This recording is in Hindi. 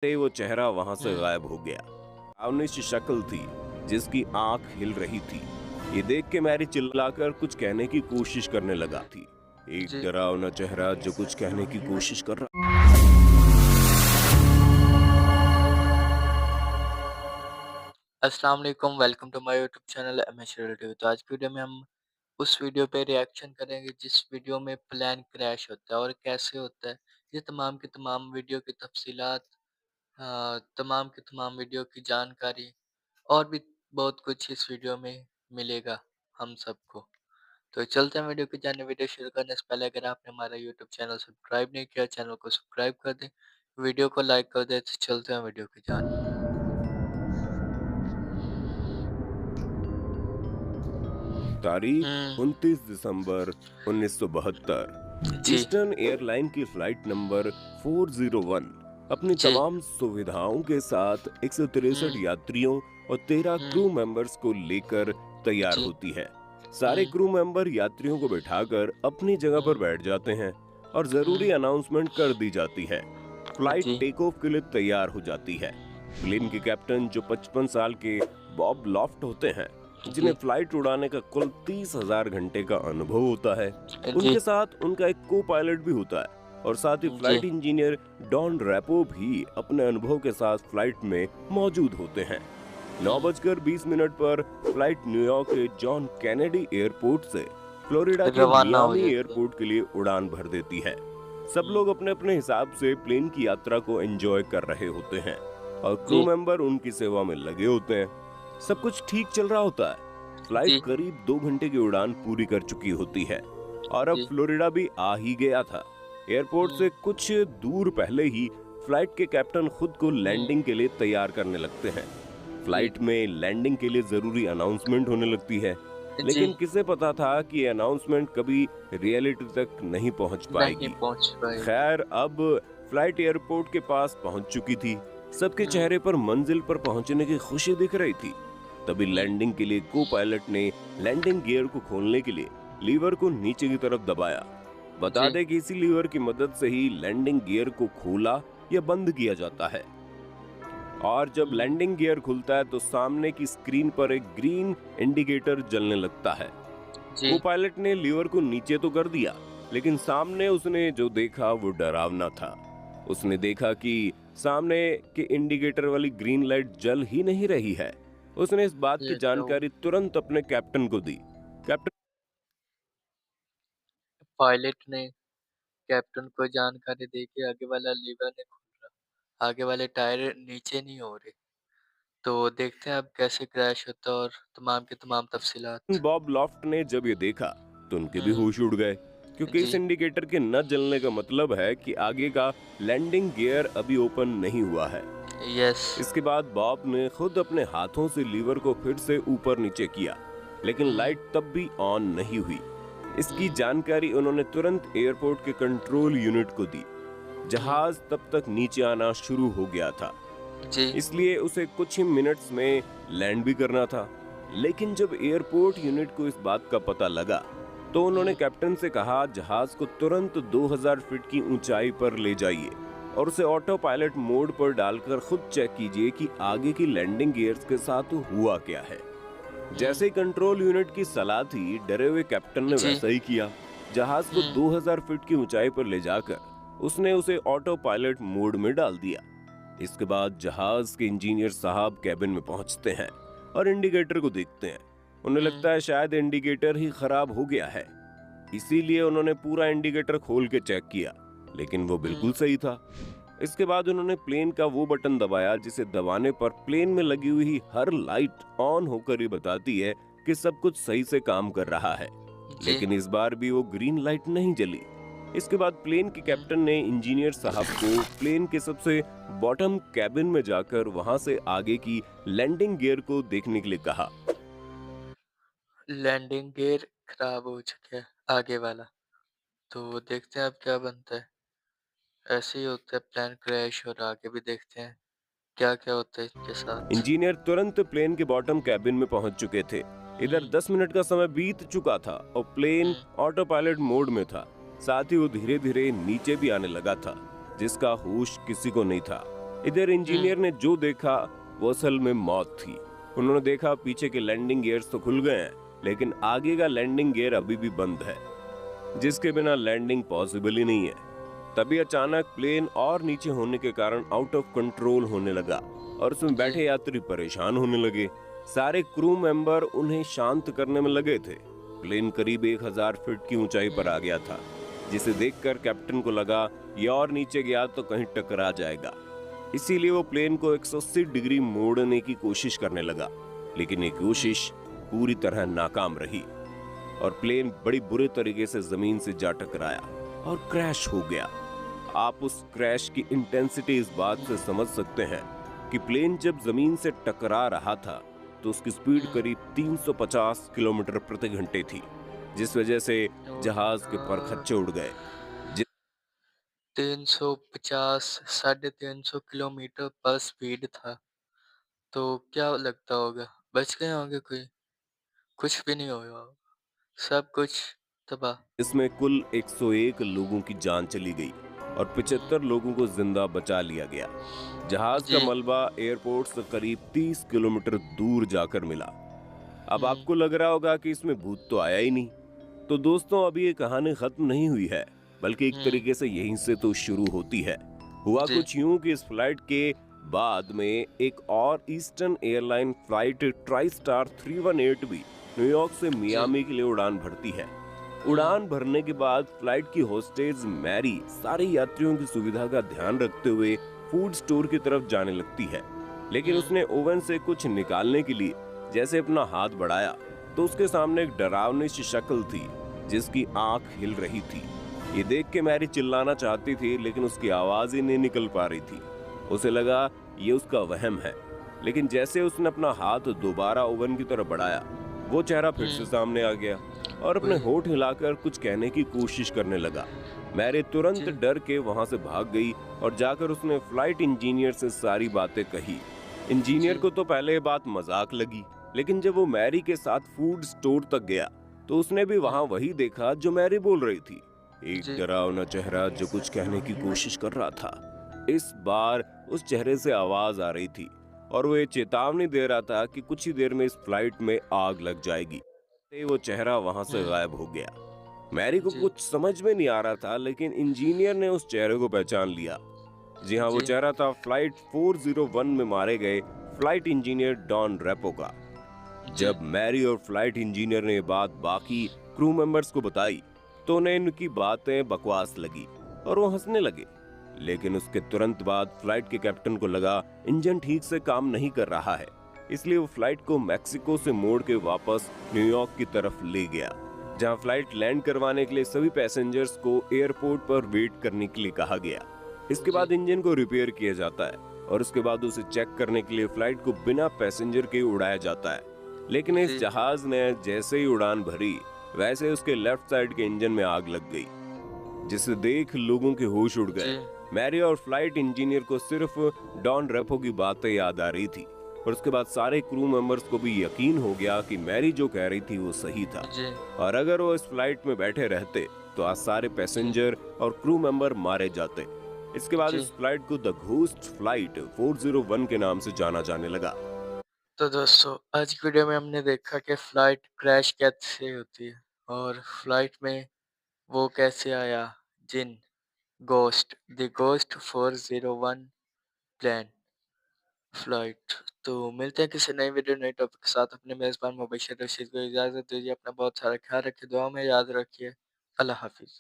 ते वो चेहरा वहां से गायब हो गया। डरावनी सी शक्ल थी जिसकी आंख हिल रही थी। ये देख के मैरी चिल्लाकर कुछ कहने की कोशिश करने लगा थी। एक जी। डरावना चेहरा जो कुछ कहने की कोशिश कर रहा। अस्सलाम वालेकुम, welcome to my YouTube channel MH relative. तो आज की वीडियो में हम उस वीडियो पे रिएक्शन करेंगे जिस वीडियो में प्लेन क्रैश होता है और कैसे होता है। ये तमाम की तमाम वीडियो की तफसीलात, तमाम की तमाम वीडियो की जानकारी और भी बहुत कुछ इस वीडियो में मिलेगा हम सबको। तो चलते हैं वीडियो की जाने। वीडियो शुरू करने से पहले अगर आपने हमारा यूट्यूब चैनल सब्सक्राइब नहीं किया, चैनल को सब्सक्राइब कर दें, वीडियो को लाइक कर दें। तो चलते हैं वीडियो की जाने। तारीख हुँ, 29 दिसंबर 1972। जी, ईस्टर्न एयरलाइन की फ्लाइट नंबर 401 अपनी जी। तमाम सुविधाओं के साथ 163 हुँ, यात्रियों और 13 हुँ, क्रू मेंबर्स को लेकर तैयार जी, होती है। सारे हुँ, क्रू मेंबर यात्रियों को बिठाकर अपनी जगह पर हुँ, बैठ जाते हैं और जरूरी हुँ, अनाउंसमेंट कर दी जाती है। फ्लाइट जी, टेक ऑफ के लिए तैयार हो जाती है। प्लेन के कैप्टन जो 55 साल के बॉब लॉफ्ट होते हैं, जिन्हें जी, फ्लाइट उड़ाने का कुल 30,000 घंटे का अनुभव होता है, जी, उनके साथ उनका एक को पायलट भी होता है और साथ ही जी, फ्लाइट इंजीनियर डॉन रैपो भी अपने अनुभव के साथ फ्लाइट में मौजूद होते हैं। 9:20 पर फ्लाइट न्यूयॉर्क के जॉन कैनेडी एयरपोर्ट से फ्लोरिडा के रवाना हो मियामी जाती है। एयरपोर्ट के लिए उड़ान भर देती है। सब हुँ, लोग अपने अपने हिसाब से प्लेन की यात्रा को एंजॉय कर रहे होते हैं और क्रू जी, मेंबर उनकी सेवा में लगे होते हैं। सब कुछ ठीक चल रहा होता है। फ्लाइट जी, करीब 2 घंटे की उड़ान पूरी कर चुकी होती है और अब जी, फ्लोरिडा भी आ ही गया था। एयरपोर्ट हुँ, से कुछ दूर पहले ही फ्लाइट के कैप्टन खुद को हुँ, लैंडिंग के लिए तैयार करने लगते हैं। जी, फ्लाइट में लैंडिंग के लिए जरूरी अनाउंसमेंट होने लगती है, जी, लेकिन किसे पता था कि ये अनाउंसमेंट कभी रियलिटी तक नहीं पहुंच नहीं पाएगी। पहुँच पाएगी। खैर, अब फ्लाइट एयरपोर्ट के पास पहुंच चुकी थी। सबके हुँ, चेहरे पर मंजिल पर पहुंचने की खुशी दिख रही थी। तभी जी, लैंडिंग के लिए को पायलट ने लैंडिंग गियर को खोलने के लिए लीवर को नीचे की तरफ दबाया। बता जी, दें कि इसी लीवर की मदद से ही लैंडिंग गियर को खोला या बंद किया जाता है। और जब हुँ, लैंडिंग गियर खुलता है तो सामने की स्क्रीन पर एक ग्रीन इंडिकेटर जलने लगता है। को जी, पायलट ने लीवर को नीचे तो कर दिया, लेकिन सामने उसने जो देखा वो डरावना था। उसने देखा कि सामने के इंडिकेटर वाली ग्रीन लाइट जल ही नहीं रही है। उसने इस बात की ये तो जानकारी तुरंत अपने कैप्टन को दी। कैप्टन पायलट ने कैप्टन को जानकारी दी कि आगे वाला लीवर नहीं खुल रहा, आगे वाले टायर नीचे नहीं हो रहे। तो देखते हैं अब कैसे क्रैश होता है और तमाम की तमाम तफसीलात। बॉब लॉफ्ट ने जब ये देखा तो उनके भी हुँ, होश उड़ गए, क्योंकि इस जी, इंडिकेटर के न जलने का मतलब है कि आगे का लैंडिंग गियर अभी ओपन नहीं हुआ है। यस, इसके बाद बॉब ने खुद अपने हाथों से लीवर को फिर से ऊपर नीचे किया, लेकिन हुँ, लाइट तब भी ऑन नहीं हुई। इसकी हुँ, जानकारी उन्होंने तुरंत एयरपोर्ट के कंट्रोल यूनिट को दी। हुँ, जहाज तब तक नीचे आना शुरू हो गया था, जी, इसलिए उसे कुछ ही मिनट्स में लैंड भी करना था। लेकिन जब एयरपोर्ट यूनिट को इस बात का पता लगा तो उन्होंने हुँ, कैप्टन से कहा, जहाज को तुरंत 2000 फीट की ऊंचाई पर ले जाइए और उसे ऑटो पायलट मोड पर डालकर खुद चेक कीजिए कि आगे की लैंडिंग गियर्स के साथ हुआ क्या है। हुँ, जैसे ही कंट्रोल यूनिट की सलाह थी, डरे हुए कैप्टन ने जी, वैसा ही किया। जहाज को हुँ, 2000 फीट की ऊंचाई पर ले जाकर उसने उसे ऑटो पायलट मोड में डाल दिया। इसके बाद जहाज के इंजीनियर साहब कैबिन में पहुंचते हैं और इंडिकेटर को देखते हैं। उन्हें हुँ, लगता है शायद इंडिकेटर ही खराब हो गया है, इसीलिए उन्होंने पूरा इंडिकेटर खोल के चेक किया, लेकिन वो हुँ, बिल्कुल सही था। इसके बाद उन्होंने प्लेन का वो बटन दबाया जिसे दबाने पर प्लेन में लगी हुई हर लाइट ऑन होकर ही बताती है कि सब कुछ सही से काम कर रहा है। जी, लेकिन इस बार भी वो ग्रीन लाइट नहीं जली। इसके बाद प्लेन के हुँ, कैप्टन ने इंजीनियर साहब को प्लेन के सबसे बॉटम कैबिन में जाकर वहां से आगे की लैंडिंग गियर को देखने के लिए कहा। लैंडिंग गियर खराब हो चुका है आगे वाला। तो देखते हैं अब क्या बनता है। ऐसे ही होता है, प्लेन क्रैश और आगे भी देखते हैं क्या-क्या होता है इनके साथ। इंजीनियर तुरंत प्लेन के बॉटम कैबिन में पहुंच चुके थे। इधर हुँ, 10 मिनट का समय बीत चुका था और प्लेन हुँ, ऑटो पायलट मोड में था। साथ ही वो धीरे धीरे नीचे भी आने लगा था, जिसका होश किसी को नहीं था। इधर हुँ, इंजीनियर ने जो देखा वो असल में मौत थी। उन्होंने देखा पीछे के लैंडिंग गियर्स तो खुल गए हैं, लेकिन आगे का लैंडिंग गियर अभी भी बंद है, जिसके बिना लैंडिंग पॉसिबल ही नहीं है। तभी अचानक प्लेन और नीचे होने के कारण आउट ऑफ कंट्रोल होने लगा और उसमें जी, बैठे यात्री परेशान होने लगे। सारे क्रू मेंबर उन्हें शांत करने में लगे थे। प्लेन करीब 1000 फीट की ऊंचाई पर हुँ, आ गया था, जिसे देखकर कैप्टन को लगा ये और नीचे गया तो कहीं टकरा जाएगा। इसीलिए वो प्लेन को 180 डिग्री मोड़ने की कोशिश करने लगा, लेकिन ये हुँ, कोशिश पूरी तरह नाकाम रही और प्लेन बड़ी बुरे तरीके से जमीन से जा टकराया और क्रैश हो गया। आप उस क्रैश की इंटेंसिटी इस बात हुँ, से समझ सकते हैं कि प्लेन जब जमीन से टकरा रहा था तो उसकी स्पीड हुँ। करीब 350 किलोमीटर प्रति घंटे थी, जिस वजह से ओह माय जहाज के गॉड! परखच्चे उड़ गए। 350 साढ़े 300 किलोमीटर पर स्पीड था। तो क्या लगता होगा, बच गए होंगे कोई? कुछ भी नहीं हुआ होगा, सब कुछ तबाह। इसमें कुल 101 लोगों की जान चली गई और हुँ, 75 लोगों को जिंदा बचा लिया गया। जहाज का जी, मलबा एयरपोर्ट से करीब 30 किलोमीटर दूर जाकर मिला। अब हुँ, आपको लग रहा होगा कि इसमें भूत तो आया ही नहीं। तो दोस्तों, अभी ये कहानी खत्म नहीं हुई है, बल्कि एक हुँ, तरीके से यहीं से तो शुरू होती है। हुआ जी, कुछ यूं कि इस फ्लाइट के बाद में एक और eastern airline flight try star 318 भी न्यूयॉर्क से जी, मियामी के लिए उड़ान भरती है। हुँ, उड़ान भरने के बाद फ्लाइट की होस्टेज मैरी सारे यात्रियों की सुविधा का ध्यान रखते हुए फूड स्टोर की तरफ जाने लगती है, लेकिन हुँ, उसने ओवन से कुछ निकालने के लिए जैसे अपना हाथ बढ़ाया तो उसके सामने एक डरावनी सी शक्ल थी, जिसकी आंख हिल रही थी। ये देख के मैरी चिल्लाना चाहती थी, लेकिन उसकी आवाज ही नहीं निकल पा रही थी। उसे लगा ये उसका वहम है, लेकिन जैसे उसने अपना हाथ दोबारा ओवन की तरफ बढ़ाया, वो चेहरा फिर से हुँ, सामने आ गया और अपने वही, होठ हिलाकर कुछ कहने की कोशिश करने लगा। मैरी तुरंत जी, डर के वहां से भाग गई और जाकर उसने फ्लाइट इंजीनियर से सारी बातें कही। इंजीनियर जी, को तो पहले ये बात मजाक लगी, लेकिन जब वो मैरी के साथ फूड स्टोर तक गया तो उसने भी हुँ, वहां वही देखा जो मैरी बोल रही थी, एक जी, डरावना चेहरा जो कुछ कहने की कोशिश कर रहा था। इस बार उस चेहरे से आवाज आ रही थी और वो ये चेतावनी दे रहा था कि कुछ ही देर में इस फ्लाइट में आग लग जाएगी। वो चेहरा वहां से हुँ, गायब हो गया। मैरी को जी, कुछ समझ में नहीं आ रहा था, लेकिन इंजीनियर ने उस चेहरे को पहचान लिया। जी हाँ, वो जी, चेहरा था फ्लाइट 401 में मारे गए फ्लाइट इंजीनियर डॉन रेपो का। जी, जब मैरी और फ्लाइट इंजीनियर ने ये बात बाकी क्रू मेंबर्स को बताई तो उन्हें इनकी बातें बकवास लगी और वो हंसने लगे। लेकिन उसके तुरंत बाद फ्लाइट के कैप्टन को लगा इंजन ठीक से काम नहीं कर रहा है, इसलिए वो फ्लाइट को मैक्सिको से मोड़ के वापस न्यूयॉर्क की तरफ ले गया, जहां फ्लाइट लैंड करवाने के लिए सभी पैसेंजर्स को एयरपोर्ट पर वेट करने के लिए कहा गया। इसके जी, बाद इंजन को रिपेयर किया जाता है और उसके बाद उसे चेक करने के लिए फ्लाइट को बिना पैसेंजर के उड़ाया जाता है। लेकिन इस जी, जहाज ने जैसे ही उड़ान भरी, वैसे उसके लेफ्ट साइड के इंजन में आग लग गई, जिसे देख लोगों के होश उड़ जी, गए। मैरी और फ्लाइट इंजीनियर को सिर्फ डॉन रेपो की बातें याद आ रही थी और उसके बाद सारे क्रू मेंबर्स को भी यकीन हो गया कि मैरी जो कह रही थी वो सही था। जी, और अगर वो इस फ्लाइट में बैठे रहते तो आज सारे जी, पैसेंजर और क्रू मेंबर मारे जाते। इसके बाद जी। इस फ्लाइट को द घोस्ट फ्लाइट 401 के नाम से जाना जाने लगा। तो दोस्तों आज की वीडियो में हमने देखा कि फ्लाइट क्रैश कैसे होती है और फ्लाइट में वो कैसे आया, जिन, ghost, the ghost 401 plane flight. तो मिलते हैं किसी नई वीडियो नए टॉपिक के साथ। अपने मेजबान मुबशर रशीद को इजाज़त दीजिए। अपना बहुत सारा ख्याल रखिए, दुआ में याद रखिए। अल्लाह हाफिज़।